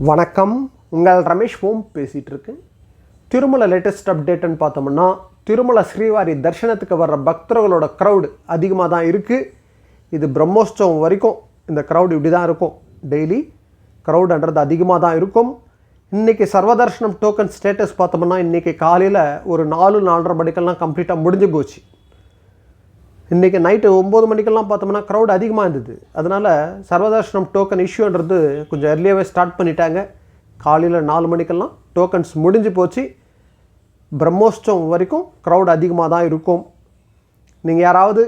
வணக்கம், உங்கள் ரமேஷ் ஓம் பேசிகிட்டு இருக்கேன். திருமலை லேட்டஸ்ட் அப்டேட்டுன்னு பார்த்தோம்னா, திருமலை ஸ்ரீவாரி தரிசனத்துக்கு வர்ற பக்தர்களோட க்ரௌடு அதிகமாக தான் இருக்குது. இது பிரம்மோற்சவம் வரைக்கும் இந்த க்ரௌடு இப்படி தான் இருக்கும். டெய்லி க்ரௌடுன்றது அதிகமாக தான் இருக்கும். இன்றைக்கி சர்வதர்ஷனம் டோக்கன் ஸ்டேட்டஸ் பார்த்தோம்னா, இன்றைக்கி காலையில் ஒரு 4-4:30 மணிக்கெல்லாம் கம்ப்ளீட்டாக முடிஞ்சு போச்சு. இன்றைக்கி நைட்டு 9 மணிக்கெல்லாம் பார்த்தோம்னா க்ரௌட் அதிகமாக இருந்தது. அதனால் சர்வதர்ஷனம் டோக்கன் இஷ்யூன்றது கொஞ்சம் எர்லியாகவே ஸ்டார்ட் பண்ணிட்டாங்க. காலையில் 4 மணிக்கெல்லாம் டோக்கன்ஸ் முடிஞ்சு போச்சு. பிரம்மோற்சவம் வரைக்கும் க்ரௌட் அதிகமாக தான் இருக்கும். நீங்கள் யாராவது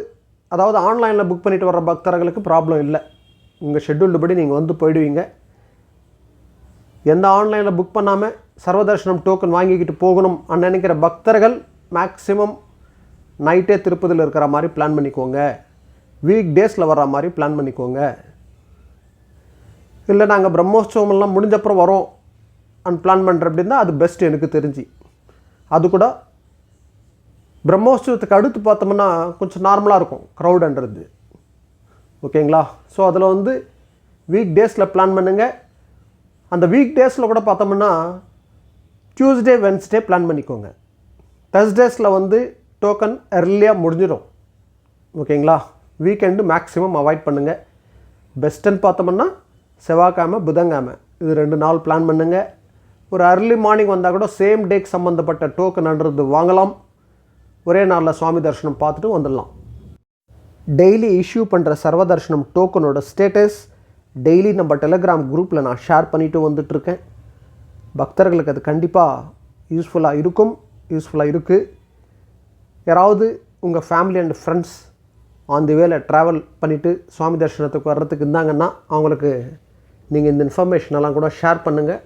ஆன்லைனில் புக் பண்ணிவிட்டு வர்ற பக்தர்களுக்கு ப்ராப்ளம் இல்லை. உங்கள் ஷெட்யூல்டு படி நீங்கள் வந்து போயிடுவீங்க. எந்த ஆன்லைனில் புக் பண்ணாமல் சர்வதர்ஷனம் டோக்கன் வாங்கிக்கிட்டு போகணும் நினைக்கிற பக்தர்கள் மேக்ஸிமம் நைட்டே திருப்பதியில் இருக்கிற மாதிரி பிளான் பண்ணிக்கோங்க. வீக் டேஸில் வர்ற மாதிரி பிளான் பண்ணிக்கோங்க. இல்லை நாங்கள் பிரம்மோற்சவமெல்லாம் முடிஞ்சப்புறம் வரோம் பிளான் பண்ணுற அப்படின்னா அது பெஸ்ட் எனக்கு தெரிஞ்சு. அது கூட பிரம்மோற்சவத்துக்கு அடுத்து பார்த்தோம்னா கொஞ்சம் நார்மலாக இருக்கும் க்ரௌடுன்றது. ஓகேங்களா? ஸோ அதில் வீக் டேஸில் பிளான் பண்ணுங்கள். அந்த வீக் டேஸில் கூட பார்த்தோம்னா டியூஸ்டே வென்ஸ்டே பிளான் பண்ணிக்கோங்க. தர்ஸ்டேஸில் டோக்கன் எர்லியாக முடிஞ்சிடும். ஓகேங்களா? வீக்கெண்டு மேக்ஸிமம் அவாய்ட் பண்ணுங்கள். பெஸ்ட்டுன்னு பார்த்தோம்னா செவ்வாய்க்கிழமை புதன்கிழமை இது 2 நாள் பிளான் பண்ணுங்கள். ஒரு அர்லி மார்னிங் வந்தால் கூட சேம் டேக்கு சம்மந்தப்பட்ட டோக்கன்ன்றது வாங்கலாம். ஒரே நாளில் சுவாமி தரிசனம் பார்த்துட்டு வந்துடலாம். டெய்லி இஷ்யூ பண்ணுற சர்வதர்ஷனம் டோக்கனோட ஸ்டேட்டஸ் டெய்லி நம்ம டெலிகிராம் குரூப்பில் நான் ஷேர் பண்ணிவிட்டு வந்துட்டுருக்கேன். பக்தர்களுக்கு அது கண்டிப்பாக யூஸ்ஃபுல்லாக இருக்குது. யாராவது உங்கள் family and friends on the வேல ட்ராவல் பண்ணிவிட்டு சுவாமி தரிசனத்துக்கு வர்றதுக்கு இருந்தாங்கன்னா அவங்களுக்கு நீங்கள் இந்த இன்ஃபர்மேஷனெல்லாம் கூட ஷேர் பண்ணுங்கள்.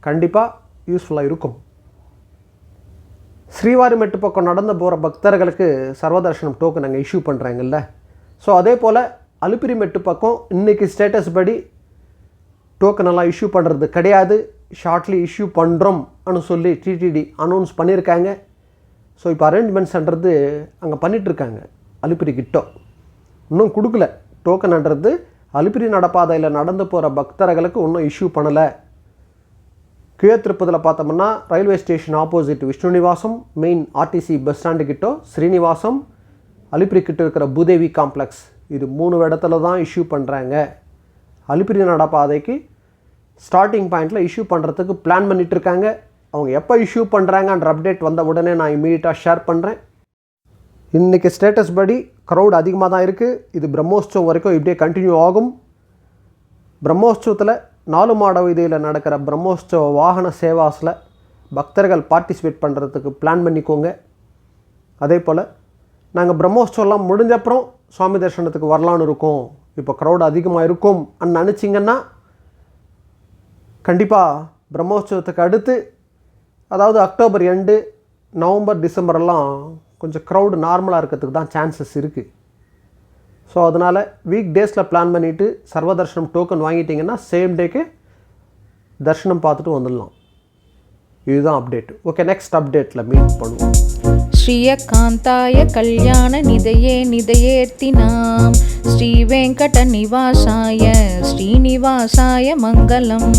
கண்டிப்பாக யூஸ்ஃபுல்லாக இருக்கும். ஸ்ரீவாரி மெட்டு பக்கம் நடந்து போகிற பக்தர்களுக்கு சர்வதர்ஷனம் டோக்கன் நாங்கள் இஷ்யூ பண்ணுறாங்கல்ல. ஸோ அதே போல் அலுப்பிரி மெட்டு பக்கம் இன்றைக்கி ஸ்டேட்டஸ் படி டோக்கனெல்லாம் இஷ்யூ பண்ணுறது கிடையாது. ஷார்ட்லி இஷ்யூ பண்ணுறோம்னு சொல்லி டிடிடி அனௌன்ஸ் பண்ணியிருக்காங்க. ஸோ இப்போ அரேஞ்ச்மெண்ட்ஸ்ன்றது அங்கே பண்ணிகிட்ருக்காங்க. அலுப்பிரி கிட்ட இன்னும் கொடுக்கல டோக்கன்ன்றது. அலுப்பிரி நடப்பாதையில் நடந்து போகிற பக்தர்களுக்கு இன்னும் இஷ்யூ பண்ணலை. கீழே திருப்பதியில் பார்த்தோம்னா railway station opposite Vishnu Nivasam, main RTC bus stand கிட்ட ஸ்ரீனிவாசம், அலுப்பிரி கிட்ட இருக்கிற பூதேவி காம்ப்ளெக்ஸ் இது 3 இடத்துல தான் இஷ்யூ பண்ணுறாங்க. அலுப்பிரி நடப்பாதைக்கு ஸ்டார்டிங் பாயிண்டில் இஷ்யூ பண்ணுறதுக்கு பிளான் பண்ணிகிட்ருக்காங்க. அவங்க எப்போ இஷ்யூ பண்ணுறாங்கன்ற அப்டேட் வந்த உடனே நான் இமீடியட்டாக ஷேர் பண்ணுறேன். இன்றைக்கி ஸ்டேட்டஸ் படி க்ரௌட் அதிகமாக தான் இருக்குது. இது பிரம்மோற்சவம் வரைக்கும் இப்படியே கண்டினியூ ஆகும். பிரம்மோற்சவத்தில் 4 மாட வீதியில் நடக்கிற பிரம்மோற்சவ வாகன சேவாஸில் பக்தர்கள் பார்ட்டிசிபேட் பண்ணுறதுக்கு பிளான் பண்ணிக்கோங்க. அதே போல் நாங்கள் பிரம்மோற்சவம்லாம் முடிஞ்சப்புறம் சுவாமி தரிசனத்துக்கு வரலான்னு இருக்கோம், இப்போ க்ரௌட் அதிகமாக இருக்கும் நினச்சிங்கன்னா கண்டிப்பாக பிரம்மோற்சவத்துக்கு அடுத்து அக்டோபர் எண்டு, நவம்பர், டிசம்பரெல்லாம் கொஞ்சம் க்ரௌடு நார்மலாக இருக்கிறதுக்கு தான் சான்சஸ் இருக்குது. ஸோ அதனால் வீக் டேஸில் பிளான் பண்ணிவிட்டு சர்வதர்ஷனம் டோக்கன் வாங்கிட்டிங்கன்னா சேம் டேக்கு தர்ஷனம் பார்த்துட்டு வந்துடலாம். இதுதான் அப்டேட். ஓகே, நெக்ஸ்ட் அப்டேட்டில் மீட் பண்ணுவோம். ஸ்ரீயகாந்தாய கல்யாண நிதையே நிதையேர்த்தினாம் ஸ்ரீ வெங்கட நிவாசாய ஸ்ரீனிவாசாய மங்களம்.